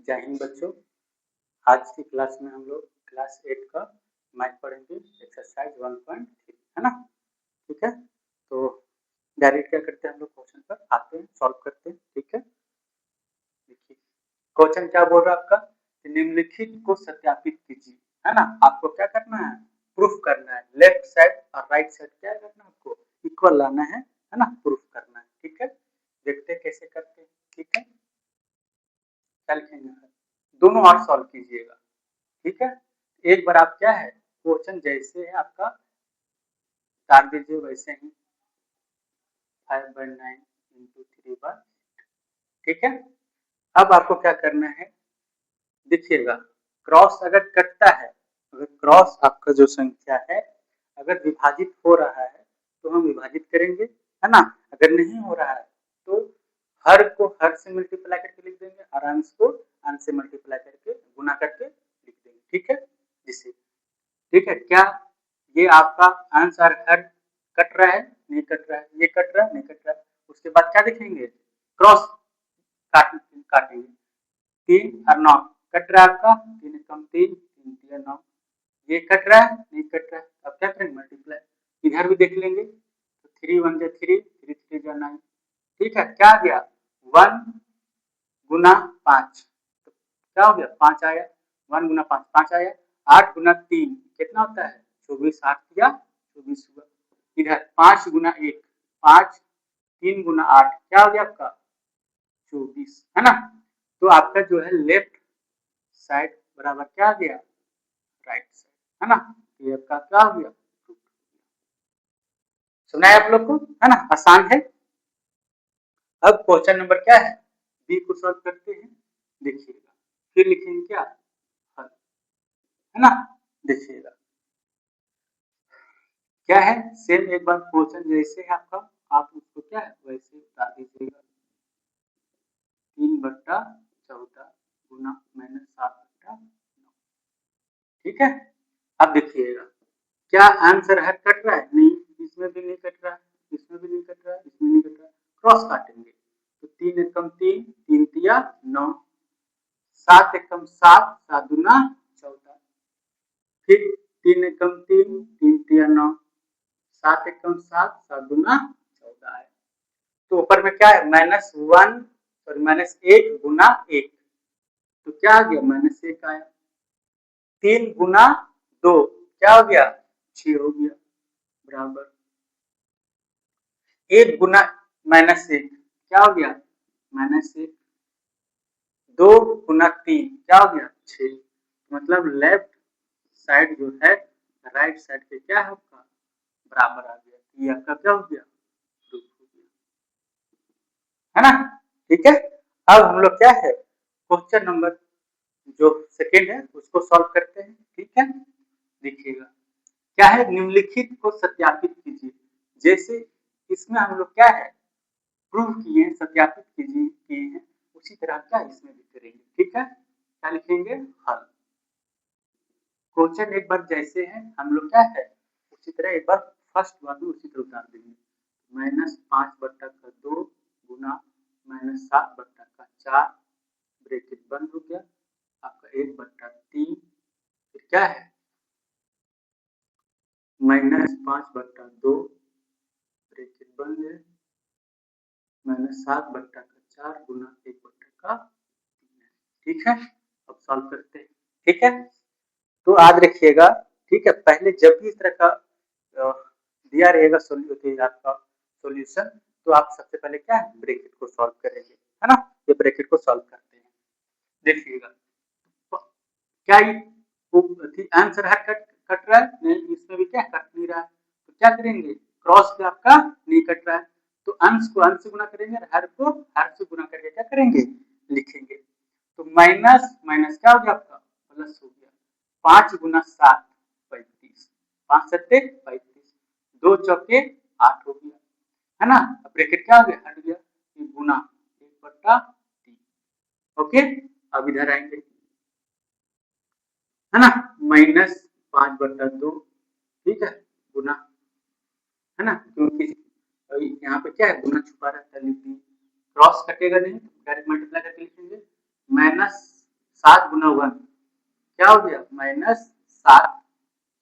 जय हिंद बच्चों। आज की क्लास में हम लोग क्लास 8 का मैथ पढ़ेंगे, एक्सरसाइज 1.3 है ना। ठीक है, तो डायरेक्ट क्या करते हैं हम लोग क्वेश्चन पर आते हैं, सॉल्व करते हैं। ठीक है, देखिए क्वेश्चन क्या बोल रहा है आपका, निम्नलिखित को सत्यापित कीजिए, है ना। आपको क्या करना है, प्रूफ करना है। लेफ्ट साइड और राइट साइड क्या करना है, आपको इक्वल लाना है ना, प्रूफ करना है। ठीक है, देखते हैं कैसे करते हैं। ठीक है, क्या लिखेंगे, दोनों और सॉल्व कीजिएगा। ठीक है, एक बार आप क्या है क्वेश्चन जैसे है आपका उतार दीजिए वैसे ही 5/9 इंटू 3/। ठीक है, अब आपको क्या करना है, देखिएगा क्रॉस अगर कटता है, अगर क्रॉस आपका जो संख्या है अगर विभाजित हो रहा है तो हम विभाजित करेंगे, है ना। अगर नहीं हो रहा है तो हर को हर से मल्टीप्लाई करके लिख देंगे और अंश को अंश से मल्टीप्लाई करके गुना करके लिख देंगे। ठीक है, जिससे ठीक है, क्या ये आपका आंसर हर कट रहा है, नहीं कट रहा है, ये कट रहा है, नहीं कट रहा है। उसके बाद क्या देखेंगे, क्रॉस काटेंगे। 3 और 9 कट रहा है आपका, 3 कम 3, 3 तिया 9, ये कट रहा है, नहीं कट रहा है। अब क्या करेंगे, मल्टीप्लाई इधर भी देख लेंगे, तो 3 1 जा 3, 3 3 जा 9। ठीक है, क्या आ गया 1 गुना 5, तो क्या हो गया 5 आया, 1 गुना 5 5 आया। 8 गुना 3 कितना होता है 24, 8 या 24 हुआ। इधर 5 गुना 1 5, 3 गुना 8 क्या हो गया आपका 24, है ना। तो आपका जो है लेफ्ट साइड बराबर क्या आ गया, राइट साइड, है ना। ये आपका क्या हो गया, सुना है आप लोग को, है ना, आसान है। अब क्वेश्चन नंबर क्या है, बी को सॉल्व करते हैं। देखिएगा फिर लिखेंगे क्या, हल, है ना। देखिएगा क्या है, सेम एक बार क्वेश्चन जैसे है आपका, आप उसको क्या है वैसे बता दीजिएगा। 3/14 गुना -7/9। ठीक है, अब देखिएगा क्या आंसर है कट रहा है, नहीं इसमें भी नहीं कट रहा है, इसमें भी नहीं कट रहा है, इसमें नहीं कट रहा है। क्रॉस काटेंगे तो 3 एकम 3, 3 तिया 9, 7 एकम 7, 7 दूना 14, फिर 3 एकम 3, 3 तिया 9, 7 एकम 7, 7 दूना 14 है। तो ऊपर में क्या है -1 और -1 गुना 1, तो क्या आ गया -1 आया। 3 गुना 2 क्या हो गया 6 हो गया, बराबर 1 गुना -1 क्या हो गया -1, 2 गुना 3 क्या हो गया 6। मतलब लेफ्ट साइड जो है राइट साइड के क्या है आपका बराबर आ गया, ये आपका क्या हो गया, प्रूफ हो गया, है ना। ठीक है, अब हम लोग क्या है क्वेश्चन नंबर जो सेकेंड है उसको सॉल्व करते हैं। ठीक है, देखिएगा क्या है, निम्नलिखित को सत्यापित कीजिए। जैसे इसमें हम लोग क्या है प्रूव किए, सत्यापित कीजिए किए हैं, उसी तरह का इसमें भी करेंगे। ठीक है, क्या लिखेंगे, हल। क्वेश्चन एक बार जैसे है हम लोग क्या है उसी तरह एक बार फर्स्ट बार में उसी तरह उतार देंगे। -5/2 गुना -7/4 ब्रैकेट बंद हो गया, आपका 1/3 फिर क्या है -5/2 ब्रैकेट बंद है -7/4 गुना 1/3। ठीक है, अब सॉल्व करते हैं। ठीक है, तो याद रखिएगा। ठीक है, पहले जब भी इस तरह का दिया रहेगा आपका सॉल्यूशन, तो आप सबसे पहले क्या है ब्रैकेट को सॉल्व करेंगे, है ना। ये ब्रैकेट को सॉल्व करते हैं, देखिएगा क्या आंसर है कट कट रहा है, नहीं इसमें भी क्या कट नहीं रहा है, तो क्या करेंगे क्रॉस पे आपका नहीं कट रहा है, तो अंश को अंश से गुना करेंगे और हर को हर से गुना करके क्या करेंगे लिखेंगे। तो माइनस माइनस क्या हो गया आपका प्लस हो गया, 5 गुना 7 35, 5 सत्ते 35, 2 चौके 8 हो गया, है ना। ब्रैकेट क्या हो गया हट गया, ये गुना 1/3। ओके, अब इधर आएंगे, है ना, -5/2, ठीक है गुना, है ना, क्योंकि यहाँ पे क्या है गुना छुपा रहता है, लिख दी क्रॉस कटेगा नहीं, डायरेक्ट मल्टीप्लाई करके लिखेंगे 7 गुना 1 क्या हो गया -7,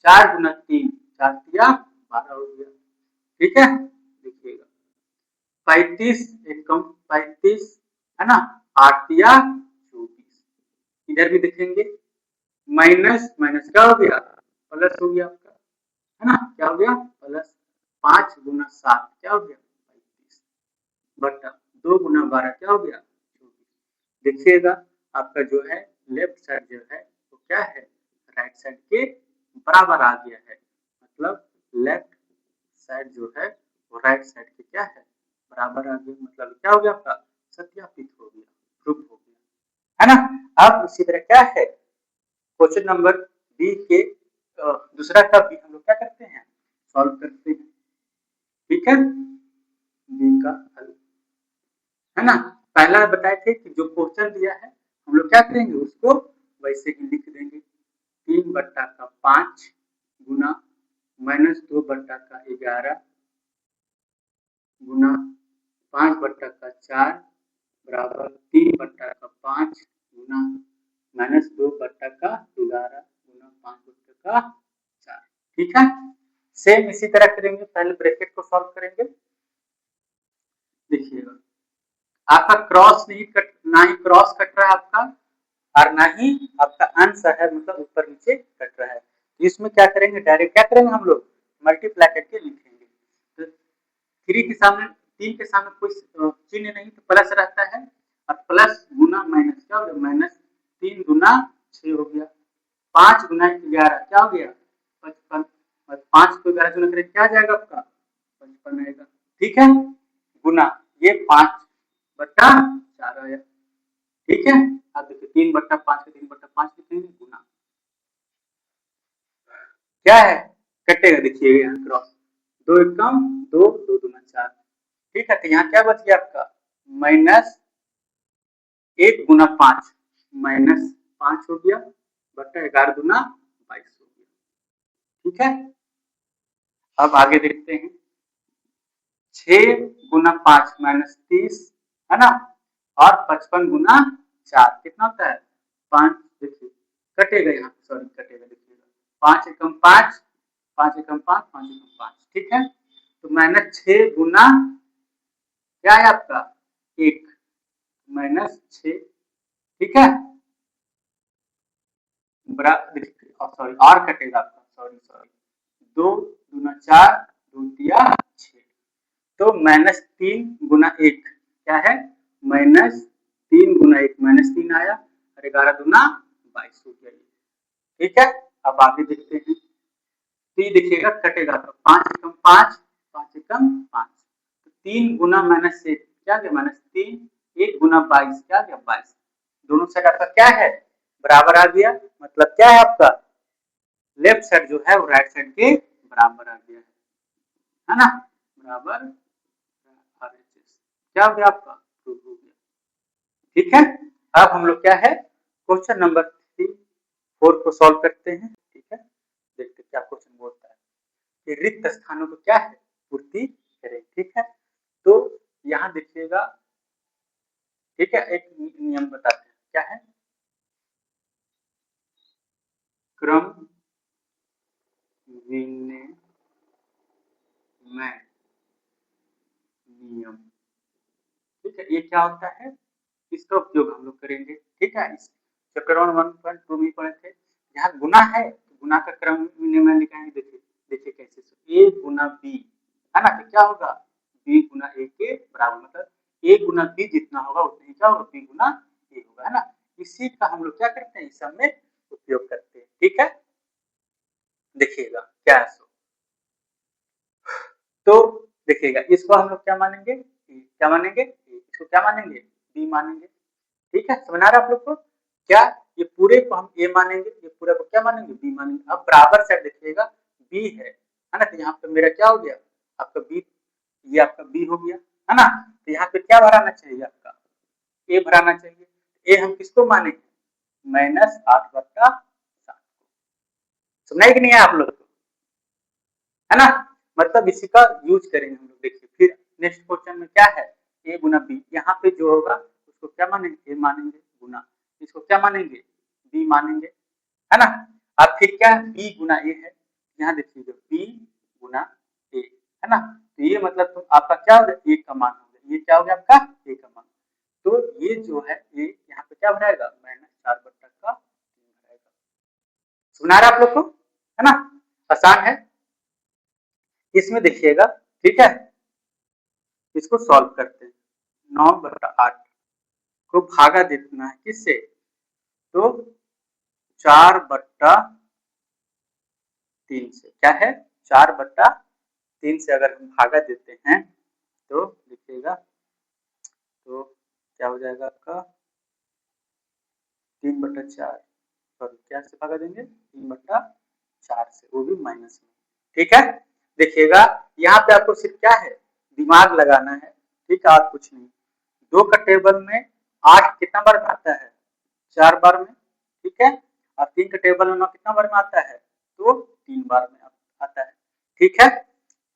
4 गुना 3 4 तिया 12 हो गया। ठीक है, देखिएगा 35 एक कम 35 है ना, 8 तिया 24। इधर भी देखेंगे माइनस माइनस क्या हो गया प्लस हो गया आपका, है ना, क्या हो गया प्लस 5 गुना 7 क्या हो गया 35 बटा 2 गुना 12 क्या हो गया 24। देखिएगा आपका जो है लेफ्ट साइड जो है वो क्या है राइट साइड के बराबर आ गया है, मतलब लेफ्ट साइड जो है वो राइट साइड के क्या है बराबर आ गया, मतलब क्या हो गया आपका सत्यापित हो गया, प्रूफ हो गया, है ना। अब इसी तरह क्या है क्वेश्चन नंबर बी के दूसरा का भी हम लोग क्या करते हैं सॉल्व करते हैं। ठीक है, बी का हल, है ना। पहला बताए थे कि जो क्वेश्चन दिया है हम लोग क्या करेंगे उसको वैसे ही लिख देंगे, 3 बट्टा का 5 गुना -2 बट्टा का 11 गुना 5 बट्टा का 4 बराबर 3 बट्टा का 5 गुना -2 बट्टा का 11 गुना 5 बट्टा का 4। ठीक है, सेम इसी तरह करेंगे, पहले ब्रैकेट को सॉल्व करेंगे। देखिएगा आपका क्रॉस नहीं कट, ना ही क्रॉस कट रहा है आपका और ना ही आपका अंश है, मतलब ऊपर नीचे कट रहा है। तो इसमें क्या करेंगे डायरेक्ट क्या करेंगे हम लोग मल्टीप्लाई करके लिखेंगे। तो 3 के सामने 3 के सामने कोई चिन्ह नहीं तो प्लस रहता है, और प्लस गुना माइनस क्या हो गया -3 गुना 6 हो गया, 5 गुना 11 क्या हो गया 55, और 5 को 11 गुना करें क्या आ जाएगा आपका 55 आएगा। ठीक है, गुना ये 5 बट्टा 4 आया। ठीक है, अब देखिए 3 बट्टा 5 का 3 बट्टा 5 लिखेंगे गुना क्या है कटेगा, देखिए यहाँ क्रॉस 2 एक कम 2 2 दूना 4। ठीक है, तो यहाँ क्या बच गया आपका -1 गुना 5 -5 हो गया बट्टा 11 गुना 22 हो गया। ठीक है, अब आगे देखते हैं 6 गुना 5 -30 है ना, और 55 गुना 4 कितना होता है 5, देखिए कटेगा यहाँ सॉरी कटेगा, देखिएगा 5 एकम 5 5 एकम 5 5 एकम 5। ठीक है, तो -6 गुना क्या है आपका 1 -6। ठीक है, सॉरी और कटेगा आपका सॉरी सॉरी 2 दूना 4 2 तिया 6, तो -3 गुना 1 क्या है -3 गुना 1 -3 आया और 11 दूना 22 हो गया। ठीक है, अब आगे देखते हैं, तो ये देखिएगा कटेगा तो 5 एकम 5 5 एकम 5, तो 3 गुना -1 क्या गया -3, 1 गुना 22 क्या गया 22, दोनों साइड आपका क्या है बराबर आ गया, मतलब क्या है आपका लेफ्ट साइड जो है वो राइट साइड के बराबर आ गया है ना, बराबर क्या हो गया आपका प्रूव हो गया। ठीक है, अब हम लोग क्या है क्वेश्चन नंबर 4 को सॉल्व करते हैं। ठीक है, देखते क्या क्वेश्चन बोलता है कि रिक्त स्थानों को क्या है पूर्ति करें। ठीक है, तो यहाँ देखिएगा, ठीक है, एक नियम बताते हैं क्या है क्रम विनिमय नियम। ठीक है, ये क्या होता है इसका उपयोग हम लोग करेंगे। ठीक है, इस चैप्टर 1.2 में पढ़े थे, यहाँ गुना है तो गुना का क्रम विनिमय लिखाएंगे। देखिए देखिए कैसे a गुना b है ना, तो क्या होगा b गुना a के बराबर, मतलब a गुना b जितना होगा उतना ही क्या होगा b गुना a होगा, है ना। इसी का हम लोग क्या करते हैं इस सब में उपयोग करते हैं। ठीक है, देखिएगा क्या है तो देखिएगा इसको हम लोग क्या मानेंगे क्या मानेंगे इसको क्या मानेंगे b मानेंगे। ठीक है, समझ आ रहा है आप लोग को क्या, ये पूरे को हम a मानेंगे, ये पूरे को क्या मानेंगे b मानेंगे। अब बराबर साइड देखिएगा b है ना, तो यहाँ पे मेरा क्या हो गया आपका b, ये आपका b हो गया है ना, तो यहाँ पे क्या भराना चाहिए आपका a भराना चाहिए। a हम किसको मानेंगे -8 बट्टा 7 को, समझाए कि नहीं है आप लोग को, है ना, मतलब इसी का यूज करेंगे हम लोग। देखिए फिर नेक्स्ट क्वेश्चन में क्या है a गुना b, यहाँ पे जो होगा उसको क्या मानेंगे a मानेंगे गुना इसको क्या मानेंगे बी मानेंगे, है ना। अब फिर क्या है, बी गुना ए है, यहाँ देखिएगा बी गुना ए, है ना। तो ये मतलब तो आपका क्या हो गया, ए का मान हो गया, ये क्या हो गया आपका ए का मान। तो ये जो है ये यहाँ पे क्या बनाएगा, -4/3 बनाएगा। सुना रहा आप लोग को, है ना, आसान है। इसमें देखिएगा, ठीक है, इसको सॉल्व करते हैं। 9/8 को भागा देना है किससे, तो 4/3 से, क्या है 4/3 से अगर हम भागा देते हैं तो देखिएगा, तो क्या हो जाएगा आपका 3/4, सॉरी क्या से भागा देंगे 3/4 से, वो भी माइनस में, ठीक है। देखिएगा यहाँ पे आपको सिर्फ क्या है, दिमाग लगाना है, ठीक है, और कुछ नहीं। 2 का टेबल में 8 कितना बार में आता है, 4 बार में, ठीक है, और 3 का टेबल में 9 कितना बार में आता है, तो 3 बार में आता है, ठीक है।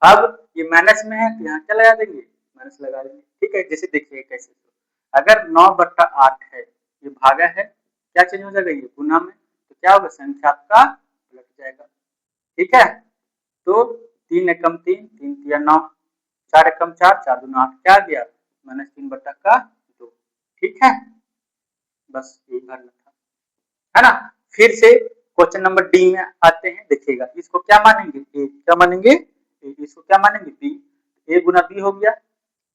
अब ये माइनस में है तो यहाँ क्या लगा देंगे, माइनस लगा देंगे, ठीक है। जैसे देखिए कैसे, अगर 9/8 है, ये भागा है, क्या चेंज हो जाएगा, ये गुना में, तो क्या होगा, संख्या आपका पलट जाएगा, ठीक है। तो 3 एकम 3, 3 तिया 9, 4 एकम 4, 4 दूना 8, क्या आ गया -3/2, ठीक है। बस यही भरना था, है ना। फिर से क्वेश्चन नंबर डी में आते हैं, देखिएगा इसको क्या मानेंगे, ए, क्या मानेंगे ए, इसको क्या मानेंगे बी, ए गुना बी हो गया,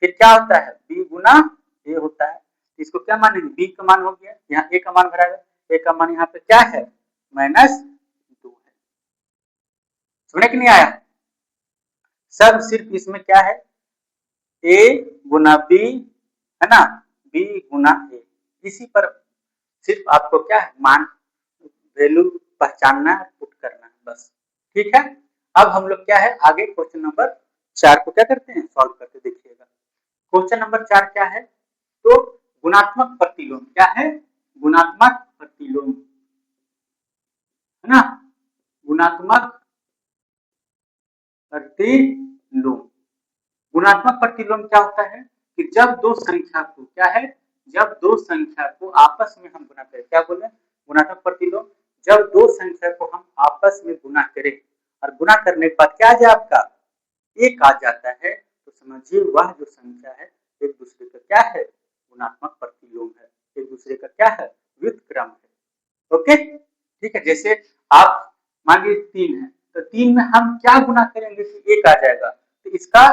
फिर क्या होता है बी गुना ए होता है, इसको क्या मानेंगे, बी का मान हो गया, यहाँ ए का मान भरा है, ए का मान यहाँ पे क्या है -2 है। सुने कि नहीं आया, सब सिर्फ इसमें क्या है, ए गुना बी, है ना, बी गुना ए, इसी पर सिर्फ आपको क्या है, मान वैल्यू पहचानना है, पुट करना है, बस, ठीक है। अब हम लोग क्या है आगे क्वेश्चन नंबर 4 को क्या करते हैं, सॉल्व करते, देखिएगा क्वेश्चन नंबर 4 क्या है, तो गुणात्मक प्रतिलोम, क्या है, गुणात्मक प्रतिलोम, है ना, गुणात्मक प्रतिलोम। गुणात्मक प्रतिलोम क्या होता है कि जब दो संख्या को क्या है, जब दो संख्या को आपस में हम गुना करें, क्या बोले, गुणात्मक प्रतिलोम, जब दो संख्या को हम आपस में गुना करें और गुना करने के बाद क्या आ जाए आपका एक आ जाता है, तो समझिए वह जो संख्या है एक दूसरे का क्या है, गुणात्मक प्रतिलोम है, एक दूसरे का क्या है, व्युत्क्रम है, ओके, ठीक है। जैसे आप मान लीजिए 3 है, तो 3 में हम क्या गुना करेंगे कि एक आ जाएगा, तो इसका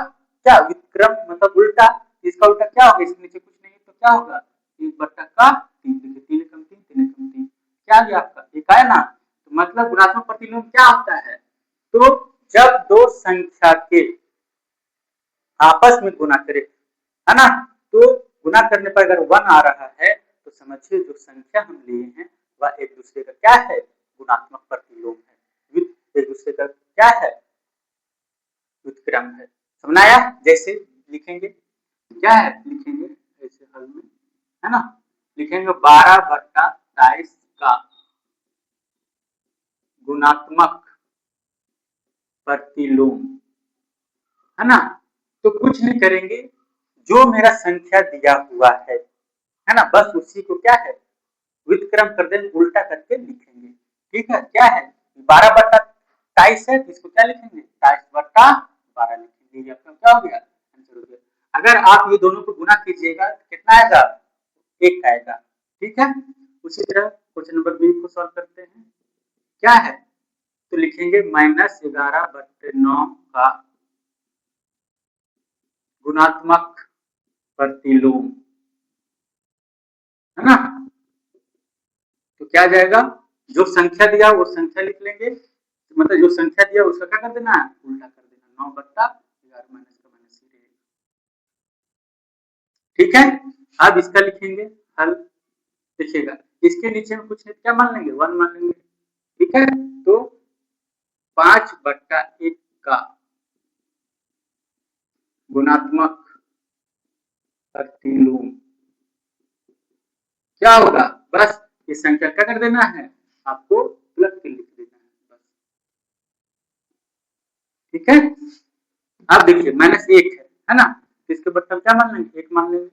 क्या व्युत्क्रम मतलब उल्टा, इसका उल्टा क्या होगा, इसके नीचे कुछ नहीं तो क्या होगा 1/3, देखिए 3 एकम 3, 3 एकम 3, क्या आ गया आपका एक आया ना। तो मतलब गुणात्मक प्रतिलोम क्या होता है, तो जब दो संख्या के आपस में गुना करे, है ना, तो गुना करने पर अगर 1 आ रहा है तो समझिए जो संख्या हम लिए हैं वह एक दूसरे का क्या है, गुणात्मक प्रतिलोम है, एक दूसरे का क्या है, व्युत्क्रम है, समझ आया। जैसे लिखेंगे क्या है, लिखेंगे ऐसे हल में, है ना, लिखेंगे 12/23 का गुणात्मक प्रतिलोम, है ना। तो कुछ नहीं करेंगे, जो मेरा संख्या दिया हुआ है ना, बस उसी को क्या है व्युत्क्रम कर देंगे, उल्टा करके लिखेंगे, ठीक है। क्या है 12/23 है, इसको क्या लिखेंगे 23/12 लिखेंगे, ये आपका क्या हो गया आंसर हो गया। अगर आप ये दोनों को गुना कीजिएगा तो कितना आएगा, एक आएगा, ठीक है। उसी तरह क्वेश्चन नंबर बी को सॉल्व करते हैं, क्या है, तो लिखेंगे -11/9 का गुणात्मक प्रतिलोम, है ना। तो क्या आ जाएगा, जो संख्या दिया वो संख्या लिख लेंगे, मतलब जो संख्या दिया उसका क्या कर देना है, उल्टा कर देना, 9/11 माइनस का माइनस ही रहेगा, ठीक है। अब इसका लिखेंगे हल, देखिएगा इसके नीचे में कुछ नहीं, क्या मान लेंगे 1 मान लेंगे, ठीक है। तो 5/1 का गुणात्मक प्रतिलोम क्या होगा, बस ये संख्या क्या कर देना है, आपको प्लस के लिख देना है, बस, ठीक है। अब देखिए -1 है ना, तो इसके बदले क्या मान लेंगे, 1 मान लेंगे,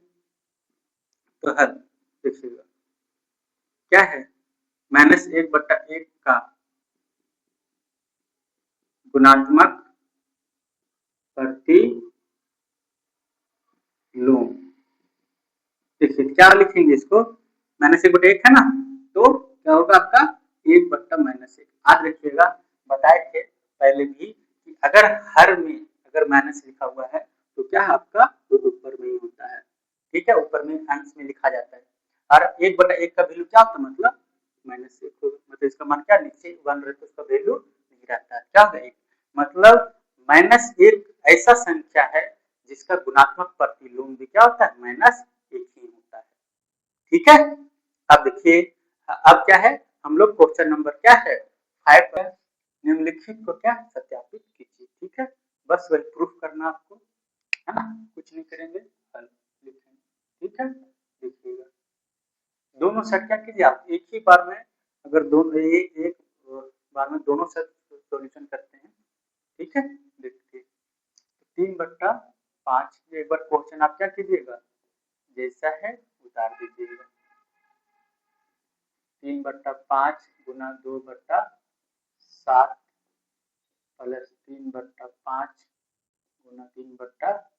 तो हल देखिएगा क्या है -1/1 का गुणात्मक प्रतिलोम। देखिए क्या लिखेंगे इसको, -1/1 है ना, तो क्या होगा आपका 1/-1। याद रखिएगा, बताए थे पहले भी कि अगर हर में अगर माइनस लिखा हुआ है तो क्या आपका वो ऊपर में ही होता है, ठीक है, ऊपर में अंश में लिखा जाता है। और 1/1 का वैल्यू क्या होता है, मतलब -1, मतलब इसका मान क्या, नीचे 1 रहता है उसका वैल्यू नहीं रहता है, क्या होगा 1, मतलब -1 ऐसा संख्या है जिसका गुणात्मक प्रतिलोम भी क्या होता है, -1 ही होता है, ठीक है। अब देखिए, अब क्या है, हम लोग क्वेश्चन नंबर क्या है 5 पर निम्नलिखित को क्या सत्यापित कीजिए, ठीक है, बस वही प्रूफ करना आपको, है ना, कुछ नहीं करेंगे, हल लिखेंगे, ठीक है। देखिएगा दोनों सेट क्या कीजिए आप एक ही बार में, अगर दोनों एक बार में दोनों सेट सॉल्यूशन करते हैं, ठीक है। देखिए 3/5, एक बार क्वेश्चन आप क्या कीजिएगा, जैसा है उतार दीजिएगा, 3/5 गुना 2/7 प्लस 3/5 गुना 3/7,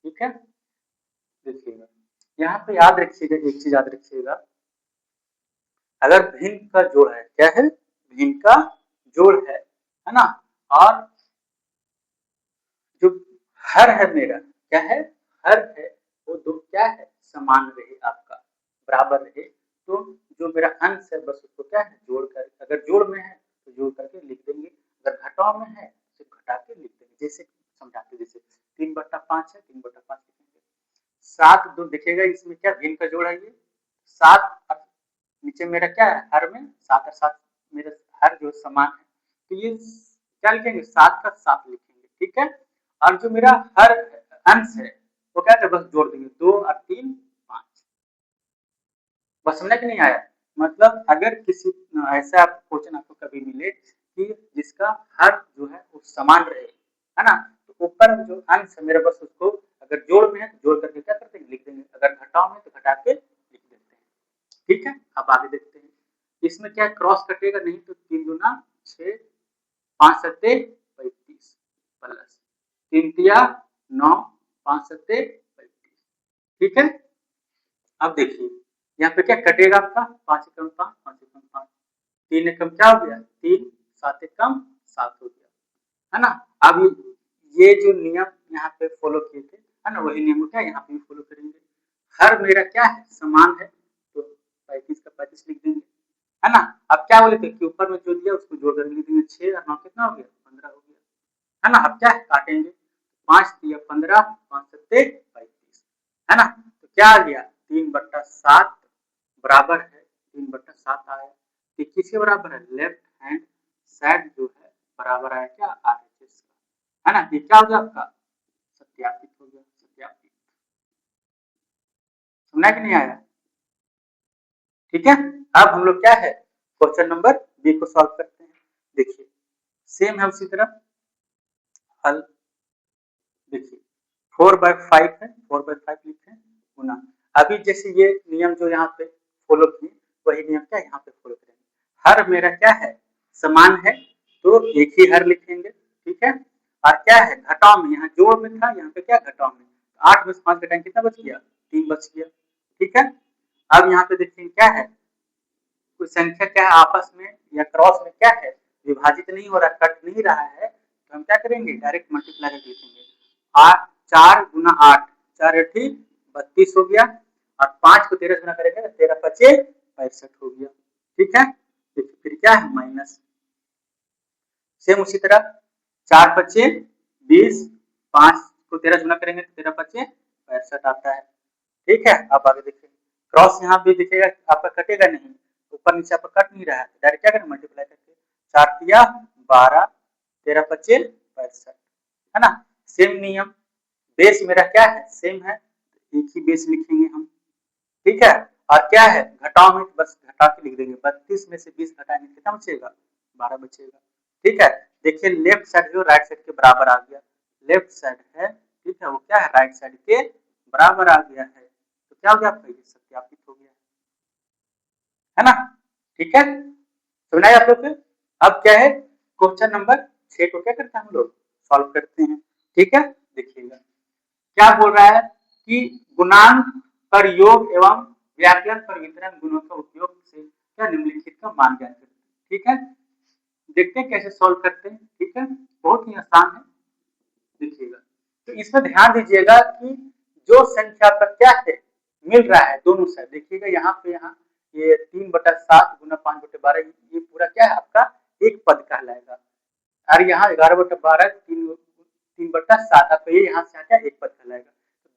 ठीक है। देखिएगा यहाँ पे याद रखिएगा, एक चीज याद रखिएगा, अगर भिन्न का जोड़ है, क्या है, भिन्न का जोड़ है ना, और जो हर है मेरा क्या है, हर है वो दो क्या है, समान रहे, आपका बराबर रहे, तो जो मेरा अंश है बस उसको क्या है जोड़ कर, अगर जोड़ में है तो जोड़ करके लिख देंगे, अगर घटाव में है तो घटा के लिख देंगे, जैसे समझाते, जैसे 3/5 है, 3/5 लिखेंगे, 7 दो दिखेगा, इसमें क्या भिन्न का जोड़ है, ये 7 नीचे मेरा क्या है, हर में 7 और 7 मेरा हर जो समान है, तो ये क्या लिखेंगे, 7 का 7 लिखेंगे, ठीक है। और जो मेरा हर अंश है वो क्या है, बस जोड़ देंगे, 2 और 3 5, बस समझ कि नहीं आया, मतलब अगर किसी ऐसा क्वेश्चन आपको कभी मिले कि जिसका हर जो है वो समान रहे, है ना, तो ऊपर जो अंश है मेरा बस उसको अगर जोड़ में है तो जोड़ करके क्या करते हैं लिख देंगे, अगर घटाव में तो घटा के लिख देते हैं, ठीक है। अब आगे देखते हैं, इसमें क्या क्रॉस कटेगा नहीं, तो 3 गुना 6, 5 सत्ते 35 प्लस 3 तिया 9, 5 सत्ते 35, ठीक है। अब देखिए यहाँ पे क्या कटेगा आपका, 5 एकम 5, 5 एकम 5, 3 एकम क्या हो गया 3, 7 एकम 7 हो गया, है ना। अब ये जो नियम यहाँ पे फॉलो किए थे, है ना, वही नियम क्या यहाँ पे भी फॉलो करेंगे, हर मेरा क्या है समान है, तो 35 का 35 लिख देंगे, है ना। अब क्या बोले थे कि ऊपर में जो दिया उसको जोड़ करके लिख देंगे, 6 और 9 कितना हो गया 15 हो गया, है ना। अब क्या है काटेंगे, 5 दिया 15, 5 सत्ते 35, है ना, तो क्या आ गया 3/7 बराबर है 3/7 आया, तो किसके बराबर है, लेफ्ट हैंड साइड जो है बराबर आया क्या RHS का, है ना, ये क्या हो गया आपका सत्यापित हो गया, सत्यापित, सुनना कि नहीं आया, ठीक है। अब हम लोग क्या है क्वेश्चन नंबर बी को सॉल्व करते हैं, देखिए सेम है उसी तरह हल, देखिए 4/5 है, 4/5 लिखे गुना, अभी जैसे ये नियम जो यहाँ पे फॉलो किए वही नियम क्या यहाँ पे फॉलो करेंगे, हर मेरा क्या है समान है तो एक ही हर लिखेंगे, ठीक है। और क्या है घटाव में, यहाँ जोड़ में था, यहाँ पे क्या घटाव में, 8 में से 5 घटाएंगे कितना बच गया 3 बच गया, ठीक है। अब यहाँ पे देखिए क्या है, कोई संख्या क्या है आपस में या क्रॉस में क्या है विभाजित नहीं हो रहा, कट नहीं रहा है, तो हम क्या करेंगे डायरेक्ट मल्टीप्लाई करके लिखेंगे, 8 4 गुना 8 4 8 32 हो गया, और 5 को 13 गुना करेंगे तो 13 5 65 हो गया, ठीक है। देखिए फिर क्या है माइनस, सेम उसी तरह 4 5 20, 5 को 13 गुना करेंगे तो 13 5 65 आता है, ठीक है। अब आगे देखिए क्रॉस यहाँ भी दिखेगा आपका कटेगा नहीं, ऊपर नीचे आपका कट नहीं रहा है, डायरेक्ट क्या करें मल्टीप्लाई करके, 4 तिया 12, 13 5 65, है ना। सेम नियम, बेस मेरा क्या है सेम है, एक ही बेस लिखेंगे हम, ठीक है। और क्या है घटाओ में बस घटा के लिख देंगे, 32 में से 20 घटाएंगे कितना बचेगा 12 बचेगा, ठीक है। देखिए लेफ्ट साइड जो राइट साइड के बराबर आ गया, लेफ्ट साइड है, ठीक है, वो क्या है राइट साइड के बराबर आ गया है, तो क्या हो गया आपका ये सत्यापित हो गया, है ना। ठीक है, सुना है आप लोग को? अब क्या है, क्वेश्चन नंबर 6 को क्या करते हैं हम लोग, सॉल्व करते हैं। ठीक है, देखिएगा क्या बोल रहा है कि गुणांक पर योग एवं व्याकरण पर वितरण गुणों का उपयोग से क्या निम्नलिखित का मान ज्ञात करते हैं। ठीक है, देखते हैं कैसे सॉल्व करते हैं। ठीक है, बहुत ही आसान है, देखिएगा। तो इसमें ध्यान दीजिएगा कि जो संख्या पर क्या है मिल रहा है दोनों साइड, देखिएगा यहाँ पे, यहाँ ये 3/7 गुना 5/12, ये पूरा क्या है आपका एक पद कहलाएगा। और यहाँ 11/12 3/7 आपका ये यहाँ से आता है एक पद कहलाएगा।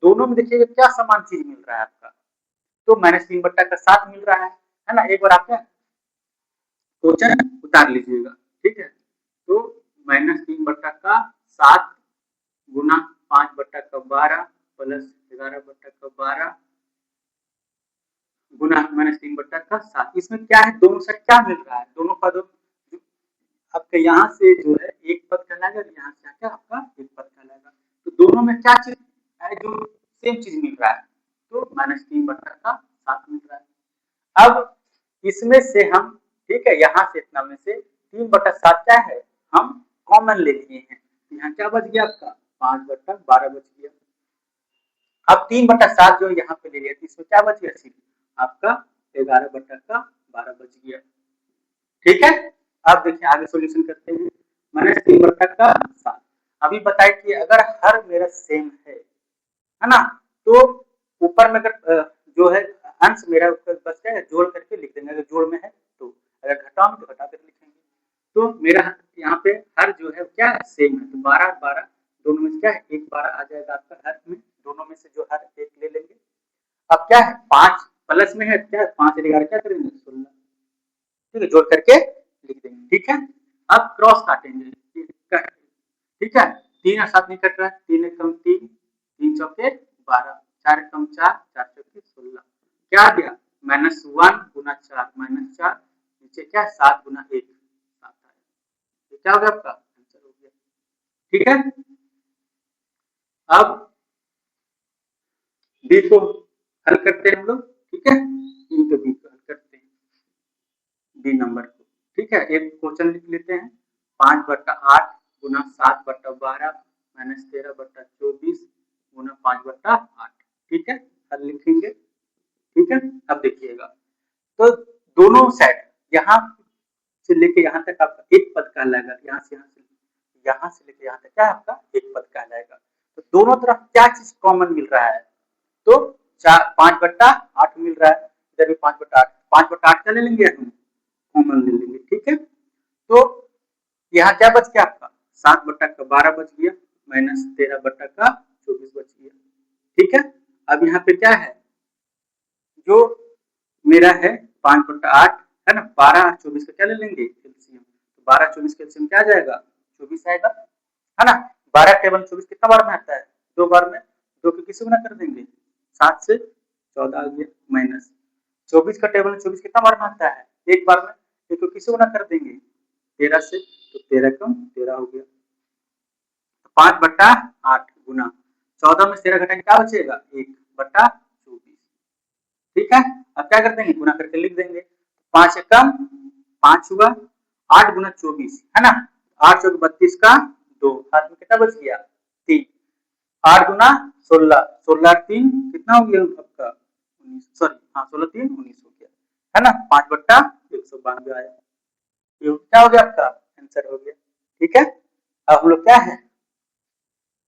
तो दोनों में देखिएगा क्या समान चीज मिल रहा है आपका, तो -3/7 मिल रहा है ना। एक बार आपका क्वेश्चन उतार लीजिएगा। ठीक है, तो -3/7 गुना 5/12 प्लस 11/12 गुना -3/7, इसमें क्या है, दोनों से क्या मिल रहा है, दोनों पदों आपके यहाँ से जो है एक पद कहलाएगा, यहाँ से आके आपका एक पद कहलाएगा। तो दोनों में क्या चीज है जो सेम चीज मिल रहा है, तो -3/7 मिल रहा है। अब इसमें से हम, ठीक है, यहाँ से इतना में से 3/7 क्या है हम कॉमन ले लिए हैं, यहाँ क्या बच गया आपका 5/12 बच गया। अब 3/7 जो यहाँ पे ले लिया, इसमें क्या बच गया सिर्फ आपका 11/12 बच गया। ठीक है, अब देखिए आगे सॉल्यूशन करते हैं। -3/7, अभी बताए कि अगर हर मेरा सेम है ना, तो ऊपर में अगर जो है अंश मेरा ऊपर बच जाए जोड़ करके लिख देंगे, अगर जोड़ में है तो, अगर घटाओ तो घटा कर लिखेंगे। तो मेरा यहाँ पे हर जो है क्या है सेम है, तो 12/12 दोनों में से क्या है एक 12 आ जाएगा आपका हर में, दोनों में से जो हर एक ले लेंगे। अब क्या है 5 प्लस में है, क्या है 5 11 क्या करेंगे 16, ठीक है, जोड़ करके लिख देंगे। ठीक है, अब क्रॉस काटेंगे, ठीक है, 3 और 7 नहीं कट रहा है, 3 एक कम 3, 3 चौके 12, 4 कम 4, 4 चौके 16, क्या आ गया -1 गुना 4 -4, नीचे क्या 7 गुना 1 7 आया, ये क्या हो गया आपका आंसर हो गया। ठीक है, अब बी को हल करते हैं हम लोग। ठीक है, इनको बी को हल करते हैं, बी नंबर को। ठीक है, एक क्वेश्चन लिख लेते हैं, 5/8 गुना 7/12 -13/24 गुना 5/8। ठीक है, हल लिखेंगे। ठीक है, अब देखिएगा, तो दोनों साइड यहाँ से लेके यहाँ तक आपका एक पद कहलाएगा, यहाँ से लेके यहाँ तक क्या आपका एक पद कहलाएगा। तो दोनों तरफ क्या चीज कॉमन मिल रहा है, तो 5/8 मिल रहा है, इधर भी 5/8, 5/8 का ले लेंगे हम कॉमन ले लेंगे। ठीक है, तो यहाँ क्या बच गया आपका 7/12 बच गया, -13/24 बच गया। ठीक है, अब यहाँ पे क्या है, जो मेरा है 5/8 है ना, 12 और 24 का क्या ले लेंगे एलसीएम, तो 12 24 का एलसीएम क्या आ जाएगा 24 आएगा, है ना। 12 टेबल 24 कितना बार में आता है, 2 बार में, 2 को किसी गुना कर देंगे 7 से 14 आ गया, माइनस 24 का टेबल 24 कितना बार में आता है एक बार में, एक को किसी गुना कर देंगे 13 से, तो 13 कम 13 हो गया। 5/8 गुना 14 में 13 घटाएंगे क्या बचेगा 1/24। ठीक है, अब क्या कर देंगे गुना करके लिख देंगे, 5 कम 5 हुआ, 8 गुना 24 है ना, 8 चौक 32 का 2, हाथ में कितना बच गया 3, 8 गुना 16, 16 3 कितना हो गया आपका 19, सॉरी हाँ 16 3 19 हो गया, है ना, 5/192 आया, ये क्या हो गया आपका आंसर हो गया। ठीक है, अब हम लोग क्या है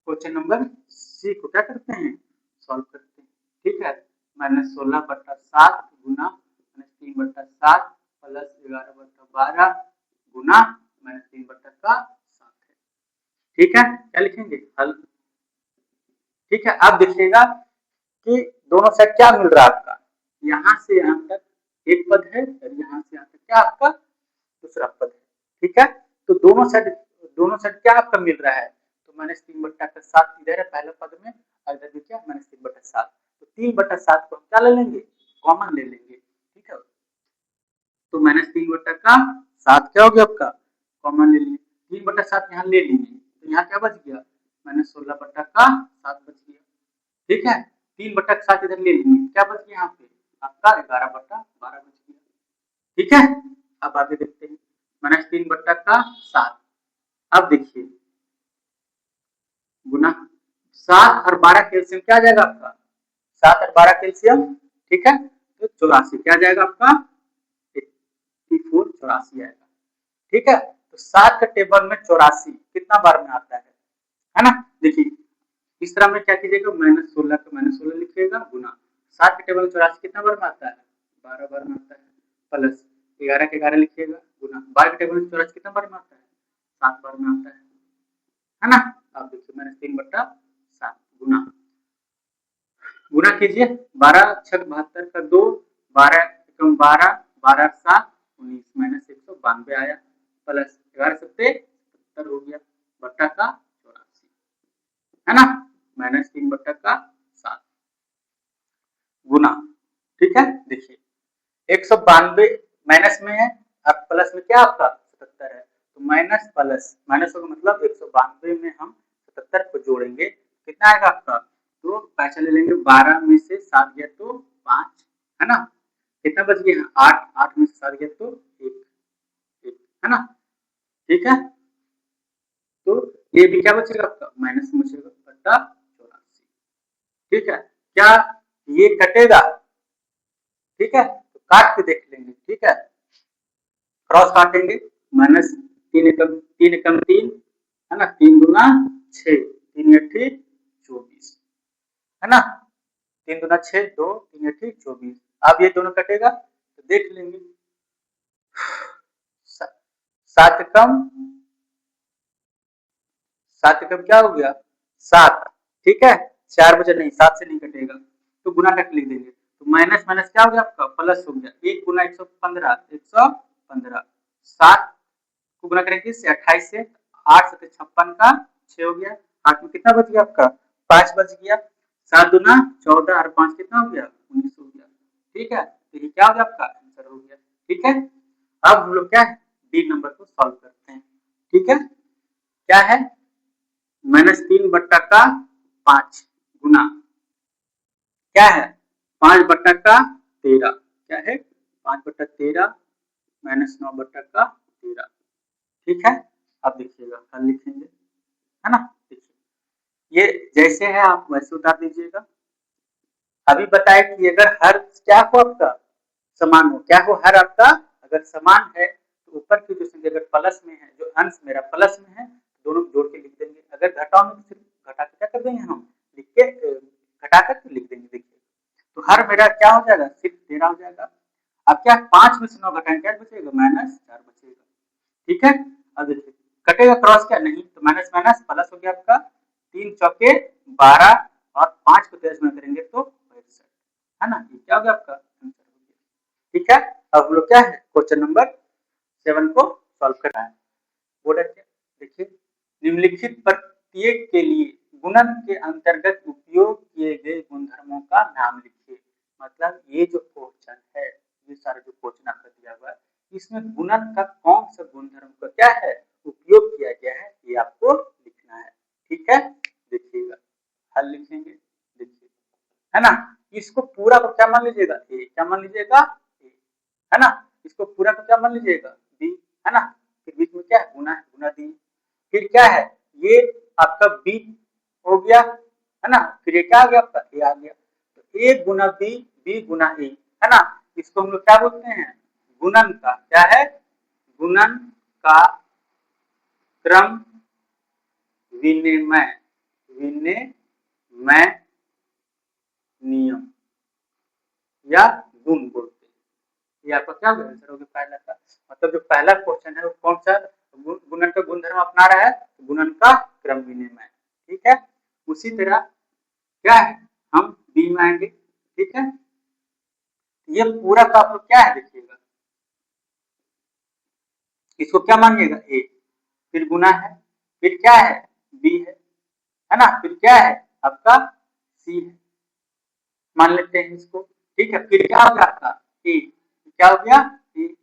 क्वेश्चन नंबर सी को क्या करते हैं सॉल्व करते हैं। ठीक है, -16/7 गुना -3/7 प्लस 11/12 गुना -3/7 है। ठीक है, क्या लिखेंगे हल। ठीक है, अब देखिएगा कि दोनों साइड क्या मिल रहा है आपका, यहाँ से यहाँ तक एक पद है और यहाँ से यहाँ तक क्या आपका दूसरा पद है। ठीक है, तो दोनों साइड क्या आपका मिल रहा है, तो -3/7 इधर है पहले पद में, और इधर भी क्या -3/7, तो 3/7 को हम क्या ले लेंगे कॉमन ले लेंगे। ठीक है, तो -3/7 क्या हो गया आपका कॉमन ले लिए, 3/7 यहाँ ले लेंगे, तो यहाँ क्या बच गया -16/7 बच गया। ठीक है, 3/7 इधर ले लेंगे, क्या बच गया यहाँ पे आपका 11/12 बच गया। ठीक ठीक है, अब आगे देखते हैं। -3/7। अब देखिए गुना 7 और 12 कैल्शियम क्या आ जाएगा आपका, 7 और 12 कैल्शियम, ठीक है, तो 84 क्या आ जाएगा आपका, 84 आएगा, ठीक है। तो 7 के टेबल में 84 कितना बार में आता है ना। देखिए इस तरह में क्या कीजिएगा, -16 का -16 लिखिएगा गुना 7 के टेबल में 84 कितना बार में आता है, 12 बार में आता है, प्लस 11 के 11 लिखिएगा गुना 12 के टेबल में 84 कितना बार में आता है, 7 बार में आता है ना। अब देखिए -3/7 गुना गुना कीजिए, 12 छक 72 का 2, 12 एकम 12, 12 7 19 -192 आया, प्लस 11 सत्ते 70 हो गया, बट्टा का 84 है ना, -3/7 गुना, ठीक है। देखिए 192 माइनस में है और प्लस में क्या आपका 77 है, तो माइनस प्लस माइनस होगा मतलब 192 में हम 77 को जोड़ेंगे कितना आएगा आपका, तो पैसा ले लेंगे 12 में से 7 गया तो 5 है ना, कितना बच गया 8, 8 में से 7 गया तो 1 है ना, ठीक है। तो ये भी क्या बचेगा आपका माइनस में बचेगा बट्टा 84, ठीक है। क्या ये कटेगा, ठीक है, तो काट के देख लेंगे, ठीक है, क्रॉस काटेंगे, -3 एकम 3 है ना, 3 दूना 6, 3 अट्ठी 24 है ना, 3 दूना 6, 2 3 अट्ठी 24। अब ये दोनों कटेगा तो देख लेंगे, 7 कम 7 कम क्या हो गया 7, ठीक है, 4 बजे नहीं 7 से नहीं कटेगा तो गुना करके लिख देंगे, तो माइनस माइनस क्या हो गया आपका प्लस हो गया, 1 गुना 115 115, 7 को गुना करेंगे 28 से, 8 से 56 का 6 हो गया, 8 में कितना बच गया आपका 5 बच गया, 7 दूना 14 और 5 कितना हो गया 19 हो गया, ठीक है। तो ये क्या हो गया आपका आंसर हो गया, ठीक है। अब हम लोग क्या है डी नंबर को सॉल्व करते हैं, ठीक है। क्या है -3/5 गुना क्या है 5/13, क्या है 5/13 -9/13, ठीक है। अब देखिएगा हल लिखेंगे है ना, देखिए ये जैसे है आप वैसे उतार दीजिएगा। अभी बताए कि अगर हर क्या हो आपका समान हो, क्या हो हर आपका अगर समान है तो ऊपर की जो संख्या अगर प्लस में है, जो अंश मेरा प्लस में है दोनों जोड़ के लिख देंगे, अगर घटाओ में तो सिर्फ घटा के क्या कर देंगे हम लिख के घटा कर लिख देंगे, देखिए तो हर मेरा क्या हो जाएगा सिर्फ 13 हो जाएगा। अब क्या 5 में से 9 घटाएंगे क्या बचेगा -4 बचेगा, ठीक है। अब देखिए कटेगा क्रॉस क्या नहीं, तो माइनस माइनस प्लस हो गया आपका 3 चौके 12 और 5 को 13 में करेंगे तो 62 है ना, ये क्या हो गया आपका आंसर हो गया, ठीक है। अब हम लोग क्या है क्वेश्चन नंबर 7 को सॉल्व करना है। बोर्ड देखिए निम्नलिखित प्रत्येक के लिए गुणन के अंतर्गत उपयोग किए गए गुणधर्मों का नाम लिखिए। मतलब ये जो क्वेश्चन है, ये सारा जो क्वेश्चन आपका दिया हुआ है, इसमें गुणन का कौन सा गुणधर्म का क्या है उपयोग किया गया है, ये आपको लिखना है, ठीक है। देखिएगा हल लिखेंगे, देखिए है ना, इसको पूरा को क्या मान लीजिएगा ए, क्या मान लीजिएगा ए, है ना, इसको पूरा को क्या मान लीजिएगा बी, है ना, फिर बीच में क्या है गुना दी, फिर क्या है ये आपका बी हो गया है ना, फिर ये क्या आ गया आपका ए आ गया, तो ए गुना बी बी गुना ए है ना, इसको हम लोग क्या बोलते हैं गुणन का क्या है गुणन का क्रम विनिमय विनिमय नियम या गुण बोलते हैं, ये आपका क्या आंसर होगा पहला का, मतलब जो पहला क्वेश्चन है वो कौन सा गुणन का गुणधर्म अपना रहा है, गुणन का क्रम विनिमय, ठीक है। उसी तरह क्या है हम बी में आएंगे, ठीक है, ये पूरा का आप लोग क्या है देखिएगा, इसको क्या मानिएगा ए, फिर गुना है, फिर क्या है बी है ना, फिर क्या है आपका सी है, मान लेते हैं इसको, ठीक है। फिर क्या हो गया आपका ए, क्या हो गया ए,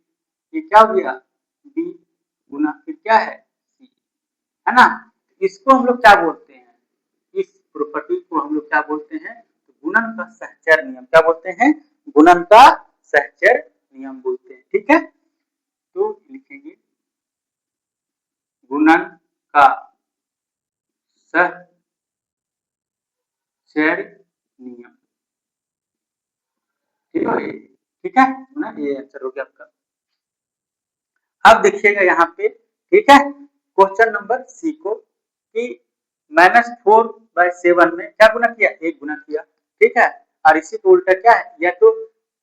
ये क्या हो गया बी गुना फिर क्या है सी, है ना, इसको हम लोग क्या बोलते हैं, इस प्रॉपर्टी को हम लोग क्या बोलते हैं तो गुणन का सहचर नियम, क्या बोलते हैं गुणन का सहचर नियम बोलते हैं, ठीक है। साहचर्य नियम, ठीक है ना, ये आंसर हो गया आपका। अब देखिएगा यहाँ पे, ठीक है, क्वेश्चन नंबर सी को कि -4/7 में क्या गुना किया, 1 गुना किया, ठीक है, और इसी को उल्टा क्या है, या तो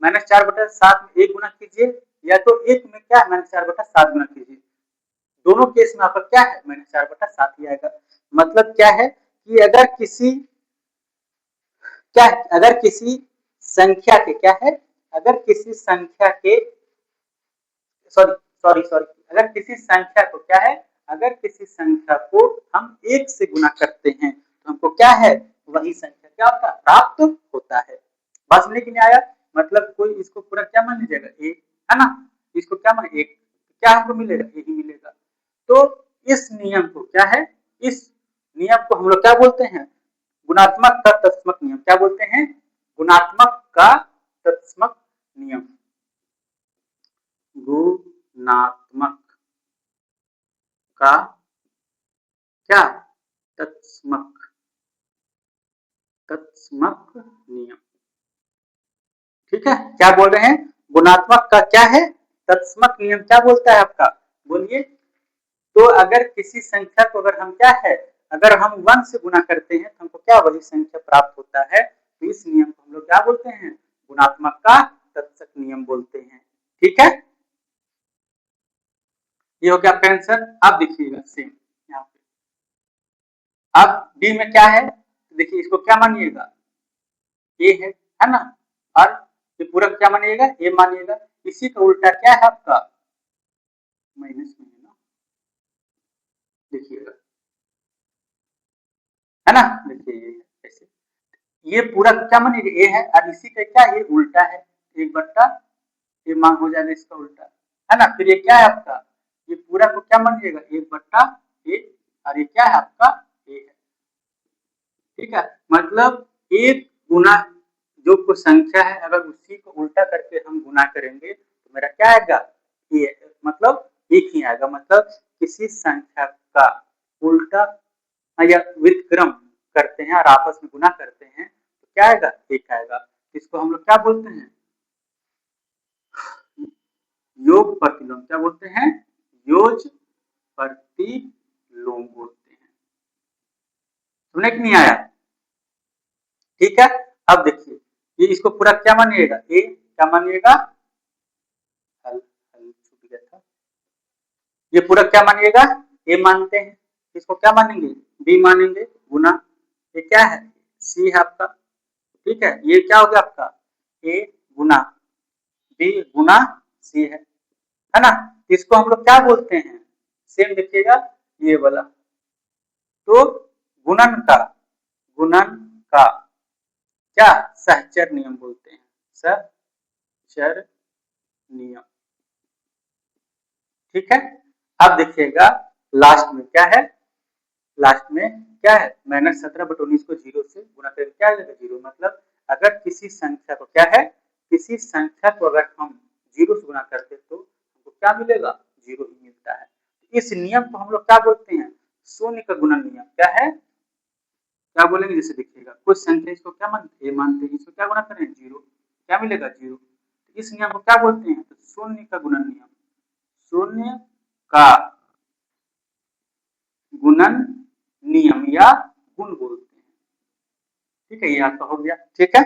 -4/7 में 1 गुना कीजिए, या तो 1 में क्या है -4/7 गुना कीजिए। दोनों केस में आपका क्या है -4/7 ही आएगा। मतलब क्या है कि अगर किसी संख्या के क्या है, अगर किसी संख्या के सॉरी अगर किसी संख्या को क्या है, अगर किसी संख्या को हम 1 से गुना करते हैं तो हमको क्या है, वही संख्या क्या होता है, प्राप्त होता है। बात समझ में नहीं आया, मतलब कोई इसको पूरा क्या मान लीजिएगा, ए है ना, इसको क्या मान, एक क्या हमको मिलेगा, ए ही मिलेगा। तो इस नियम को क्या है, इस नियम को हम लोग क्या बोलते हैं, गुणात्मक का तत्समक नियम। क्या बोलते हैं, गुणात्मक का तत्समक नियम, गुणात्मक का क्या, तत्समक नियम, ठीक है। क्या बोल रहे हैं, गुणात्मक का क्या है, तत्समक नियम क्या बोलता है आपका, बोलिए। तो अगर किसी संख्या को अगर हम क्या है, अगर हम 1 से गुना करते हैं तो हमको क्या वही संख्या प्राप्त होता है, तो इस नियम को हम लोग क्या बोलते हैं, गुणात्मक का तत्समक नियम बोलते हैं, ठीक है। ये हो गया आपका आंसर। अब देखिएगा सेम यहाँ पे, अब डी में क्या है, देखिए इसको क्या मानिएगा, ए है ना, और ये पूरा क्या मानिएगा, ए मानिएगा। इसी का उल्टा क्या है आपका, माइनस में है ना, देखिएगा, है ना, देखिए ये ऐसे, ये पूरा क्या मानिएगा, ए है, और इसी का क्या, ये उल्टा है, 1/, ये मान हो जाएगा इसका उल्टा, है ना। फिर ये क्या है आपका, ये पूरा को क्या मानिएगा, 1/a, और ये क्या है आपका, ए है, ठीक है। मतलब एक गुना जो कोई संख्या है, अगर उसी को उल्टा करके हम गुना करेंगे तो मेरा क्या आएगा, ये मतलब एक ही आएगा। मतलब किसी संख्या का उल्टा या व्युत्क्रम करते हैं और आपस में गुना करते हैं तो क्या आएगा, एक आएगा। इसको हम लोग क्या बोलते हैं, योग प्रतिलोम, क्या बोलते हैं, योज प्रतिलोम बोलते हैं। सुनने की नहीं आया, ठीक है। अब देखिए ये इसको पूरा क्या मानिएगा, ए क्या मानिएगा, हल हल छूट गया था, ये पूरा क्या मानिएगा, ए मानते हैं, इसको क्या मानेंगे, बी मानेंगे, गुना, ये क्या है, सी है आपका, ठीक है। ये क्या हो गया आपका, ए गुना बी गुना सी है ना। इसको हम लोग क्या बोलते हैं, सेम देखिएगा ये वाला, तो गुणन का क्या, सहचर नियम बोलते हैं, सहचर नियम, ठीक है। अब देखिएगा लास्ट में क्या है, लास्ट में क्या है, -17/19 को 0 से गुना करके क्या आ जाएगा, 0। मतलब अगर किसी संख्या को क्या है, किसी संख्या को अगर हम 0 से गुना करते तो हमको क्या मिलेगा, 0 ही मिलता है। इस नियम को हम लोग क्या बोलते हैं, शून्य का गुणन नियम। क्या है, क्या बोलेंगे, जैसे देखिएगा कुछ संख्या इसको क्या मानते हैं, मानते हैं, इसको क्या गुना करें, 0, क्या मिलेगा, 0। इस नियम को क्या बोलते हैं, तो शून्य का गुणन नियम, शून्य का गुणन नियम या गुण बोलते हैं, ठीक है। ये आपका हो गया, ठीक है।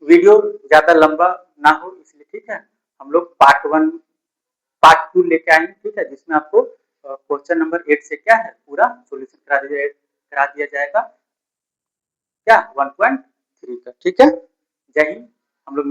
वीडियो ज्यादा लंबा ना हो इसलिए, ठीक है, हम लोग पार्ट 1 पार्ट 2 लेके आएंगे, ठीक है, जिसमें आपको क्वेश्चन नंबर 8 से क्या है पूरा सोल्यूशन करा दिया जाएगा, क्या 1.3 का, ठीक है। जय हिंद।